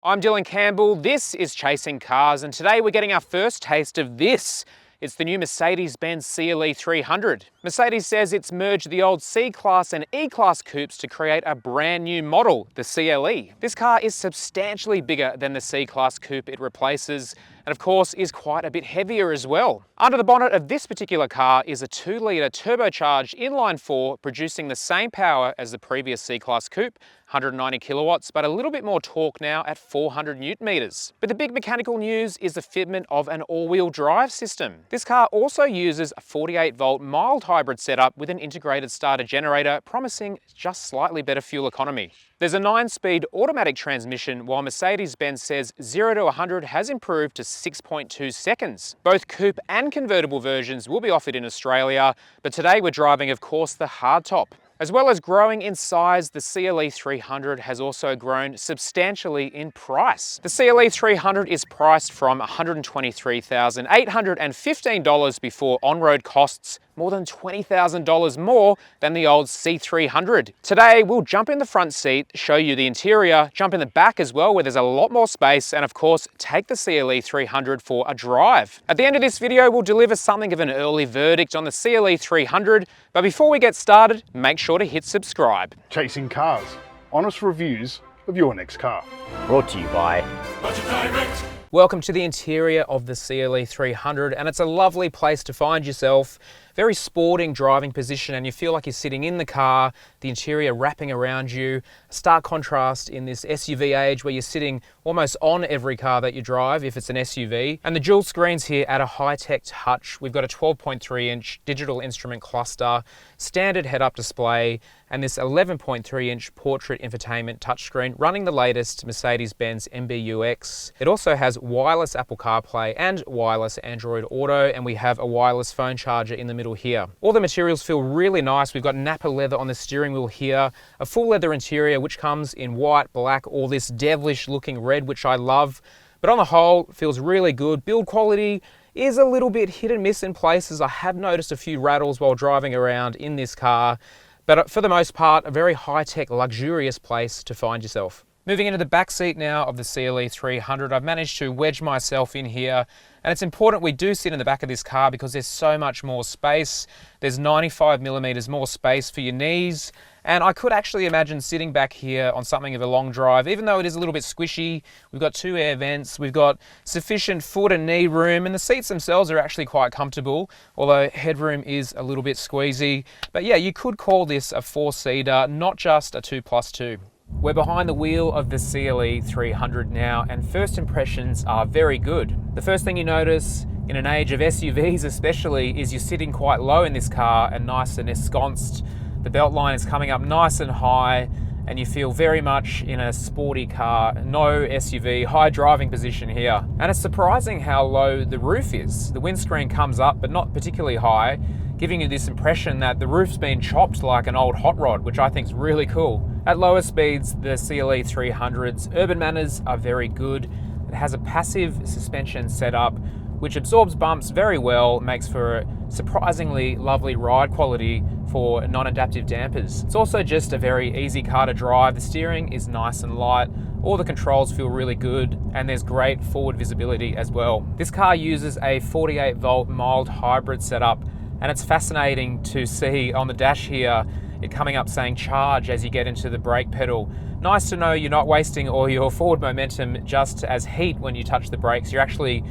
I'm Dylan Campbell, this is Chasing Cars, and today we're getting our first taste of this. It's the new Mercedes-Benz CLE 300. Mercedes says it's merged the old C-Class and E-Class coupes to create a brand new model, the CLE. This car is substantially bigger than the C-Class coupe it replaces, and of course is quite a bit heavier as well. Under the bonnet of this particular car is a 2-litre turbocharged inline-4 producing the same power as the previous C-Class coupe, 190 kilowatts, but a little bit more torque now at 400 newton meters. But the big mechanical news is the fitment of an all-wheel drive system. This car also uses a 48-volt mild hybrid setup with an integrated starter generator, promising just slightly better fuel economy. There's a 9-speed automatic transmission, while Mercedes-Benz says 0 to 100 has improved to 6.2 seconds. Both coupe and convertible versions will be offered in Australia, but today we're driving, of course, the hardtop. As well as growing in size, the CLE 300 has also grown substantially in price. The CLE 300 is priced from $123,815 before on-road costs, more than $20,000 more than the old C300. Today, we'll jump in the front seat, show you the interior, jump in the back as well where there's a lot more space, and of course, take the CLE 300 for a drive. At the end of this video, we'll deliver something of an early verdict on the CLE 300, but before we get started, make sure to hit subscribe. Chasing Cars, honest reviews of your next car. Brought to you by Budget Direct. Welcome to the interior of the CLE 300, and it's a lovely place to find yourself. Very sporting driving position, and you feel like you're sitting in the car, the interior wrapping around you. A stark contrast in this SUV age where you're sitting almost on every car that you drive if it's an SUV. And the dual screens here add a high-tech touch. We've got a 12.3-inch digital instrument cluster, standard head-up display, and this 11.3-inch portrait infotainment touchscreen running the latest Mercedes-Benz MBUX. It also has wireless Apple CarPlay and wireless Android Auto, and we have a wireless phone charger in the middle here. All the materials feel really nice. We've got Napa leather on the steering wheel here, a full leather interior which comes in white, black, or this devilish looking red, which I love. But on the whole, feels really good. Build quality is a little bit hit and miss in places. I have noticed a few rattles while driving around in this car, but for the most part, a very high-tech, luxurious place to find yourself. Moving into the back seat now of the CLE 300, I've managed to wedge myself in here, and it's important we do sit in the back of this car because there's so much more space. There's 95 millimeters more space for your knees, and I could actually imagine sitting back here on something of a long drive, even though it is a little bit squishy. We've got 2 air vents, we've got sufficient foot and knee room, and the seats themselves are actually quite comfortable, although headroom is a little bit squeezy. But yeah, you could call this a 4-seater, not just a 2+2. We're behind the wheel of the CLE 300 now, and first impressions are very good. The first thing you notice in an age of SUVs especially is you're sitting quite low in this car and nice and ensconced. The belt line is coming up nice and high, and you feel very much in a sporty car, no SUV, high driving position here. And it's surprising how low the roof is. The windscreen comes up, but not particularly high, giving you this impression that the roof's been chopped like an old hot rod, which I think is really cool. At lower speeds, the CLE 300's urban manners are very good. It has a passive suspension setup, which absorbs bumps very well, makes for a surprisingly lovely ride quality for non-adaptive dampers. It's also just a very easy car to drive. The steering is nice and light. All the controls feel really good, and there's great forward visibility as well. This car uses a 48-volt mild hybrid setup, and it's fascinating to see on the dash here it coming up saying charge as you get into the brake pedal. Nice to know you're not wasting all your forward momentum just as heat when you touch the brakes. You're actually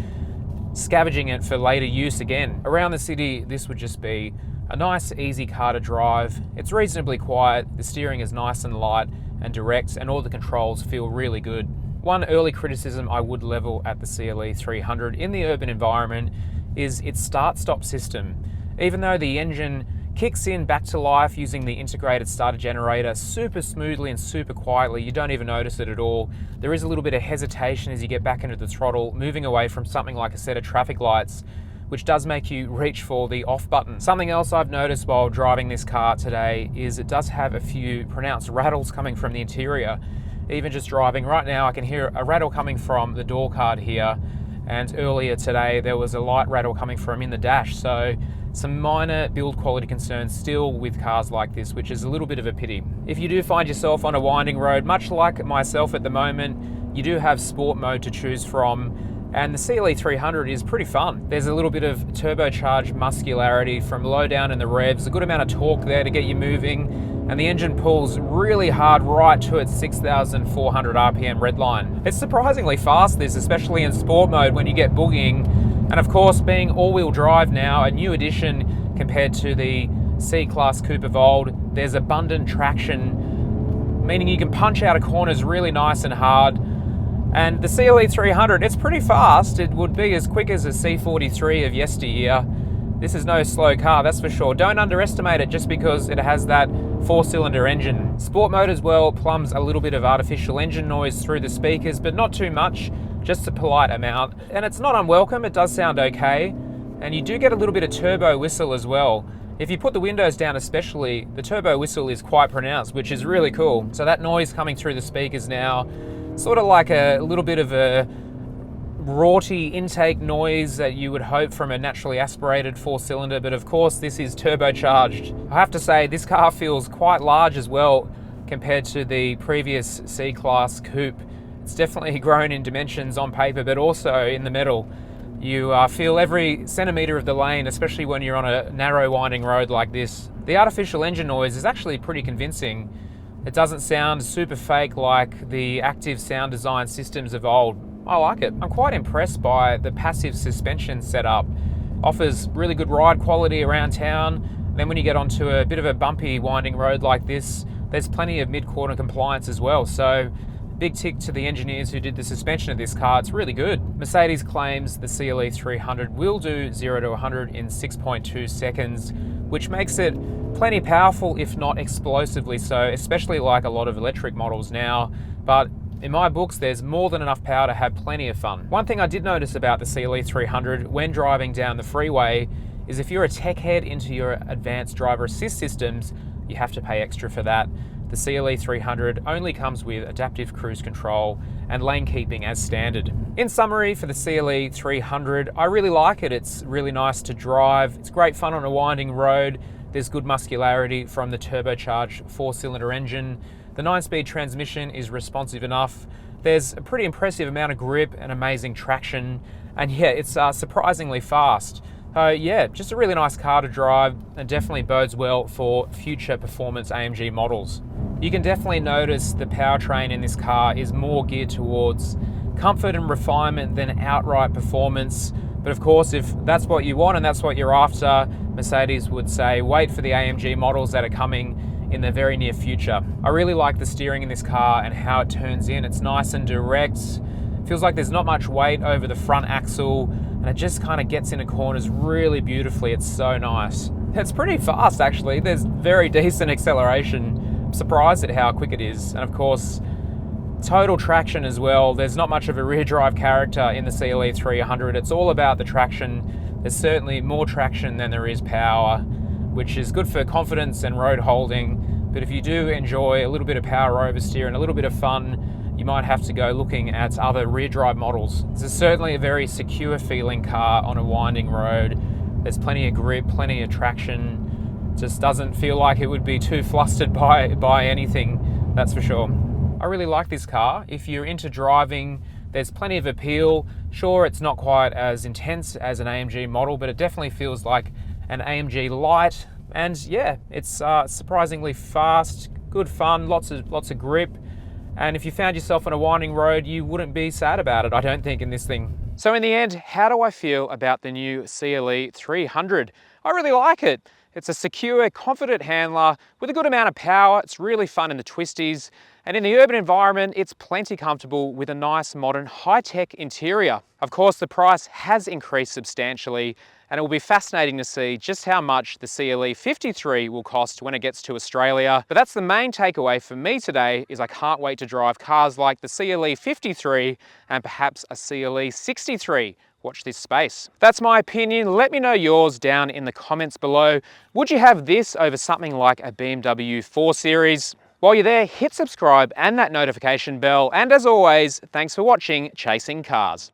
scavenging it for later use again. Around the city, this would just be a nice, easy car to drive. It's reasonably quiet, the steering is nice and light and direct, and all the controls feel really good. One early criticism I would level at the CLE 300 in the urban environment is its start-stop system. Even though the engine kicks in back to life using the integrated starter generator super smoothly and super quietly, you don't even notice it at all. There is a little bit of hesitation as you get back into the throttle, moving away from something like a set of traffic lights, which does make you reach for the off button. Something else I've noticed while driving this car today is it does have a few pronounced rattles coming from the interior. Even just driving right now, I can hear a rattle coming from the door card here, and earlier today there was a light rattle coming from in the dash. So some minor build quality concerns still with cars like this, which is a little bit of a pity. If you do find yourself on a winding road, much like myself at the moment, You do have sport mode to choose from, and the CLE 300 is pretty fun. There's a little bit of turbocharged muscularity from low down in the revs, a good amount of torque there to get you moving, and the engine pulls really hard right to its 6,400 RPM redline. It's surprisingly fast, this, especially in sport mode when you get boogieing. And of course, being all-wheel drive now, a new addition compared to the C-Class Coupe of old, there's abundant traction, meaning you can punch out of corners really nice and hard. And the CLE 300, it's pretty fast. It would be as quick as a C43 of yesteryear. This is no slow car, that's for sure. Don't underestimate it just because it has that 4-cylinder engine. Sport mode as well plums a little bit of artificial engine noise through the speakers, but not too much, just a polite amount. And it's not unwelcome, it does sound okay. And you do get a little bit of turbo whistle as well. If you put the windows down especially, the turbo whistle is quite pronounced, which is really cool. So that noise coming through the speakers now, sort of like a little bit of a raughty intake noise that you would hope from a naturally aspirated 4-cylinder, but of course this is turbocharged. I have to say this car feels quite large as well compared to the previous C-Class Coupe. It's definitely grown in dimensions on paper, but also in the metal. You feel every centimetre of the lane, especially when you're on a narrow winding road like this. The artificial engine noise is actually pretty convincing. It doesn't sound super fake like the active sound design systems of old. I like it. I'm quite impressed by the passive suspension setup. Offers really good ride quality around town. Then when you get onto a bit of a bumpy winding road like this, there's plenty of mid-corner compliance as well. So big tick to the engineers who did the suspension of this car. It's really good. Mercedes claims the CLE 300 will do 0 to 100 in 6.2 seconds, which makes it plenty powerful, if not explosively so, especially like a lot of electric models now. But in my books, there's more than enough power to have plenty of fun. One thing I did notice about the CLE 300 when driving down the freeway is if you're a tech head into your advanced driver assist systems, you have to pay extra for that. The CLE 300 only comes with adaptive cruise control and lane keeping as standard. In summary, for the CLE 300, I really like it. It's really nice to drive. It's great fun on a winding road. There's good muscularity from the turbocharged 4-cylinder engine. The 9-speed transmission is responsive enough. There's a pretty impressive amount of grip and amazing traction. And yeah, it's surprisingly fast. Yeah, just a really nice car to drive and definitely bodes well for future performance AMG models. You can definitely notice the powertrain in this car is more geared towards comfort and refinement than outright performance. But of course, if that's what you want and that's what you're after, Mercedes would say, wait for the AMG models that are coming in the very near future. I really like the steering in this car and how it turns in. It's nice and direct. Feels like there's not much weight over the front axle, and it just kind of gets into corners really beautifully. It's so nice. It's pretty fast actually. There's very decent acceleration. I'm surprised at how quick it is. And of course, total traction as well. There's not much of a rear drive character in the CLE 300. It's all about the traction. There's certainly more traction than there is power, which is good for confidence and road holding. But if you do enjoy a little bit of power oversteer and a little bit of fun, you might have to go looking at other rear drive models. This is certainly a very secure feeling car on a winding road. There's plenty of grip, plenty of traction. Just doesn't feel like it would be too flustered by anything, that's for sure. I really like this car. If you're into driving, there's plenty of appeal. Sure, it's not quite as intense as an AMG model, but it definitely feels like an AMG light. And yeah, it's surprisingly fast, good fun, lots of grip. And if you found yourself on a winding road, you wouldn't be sad about it, I don't think, in this thing. So in the end, how do I feel about the new CLE 300? I really like it. It's a secure, confident handler with a good amount of power. It's really fun in the twisties. And in the urban environment, it's plenty comfortable with a nice, modern, high-tech interior. Of course, the price has increased substantially, and it will be fascinating to see just how much the CLE 53 will cost when it gets to Australia. But that's the main takeaway for me today, is I can't wait to drive cars like the CLE 53 and perhaps a CLE 63. Watch this space. That's my opinion. Let me know yours down in the comments below. Would you have this over something like a BMW 4 Series? While you're there, hit subscribe and that notification bell. And as always, thanks for watching Chasing Cars.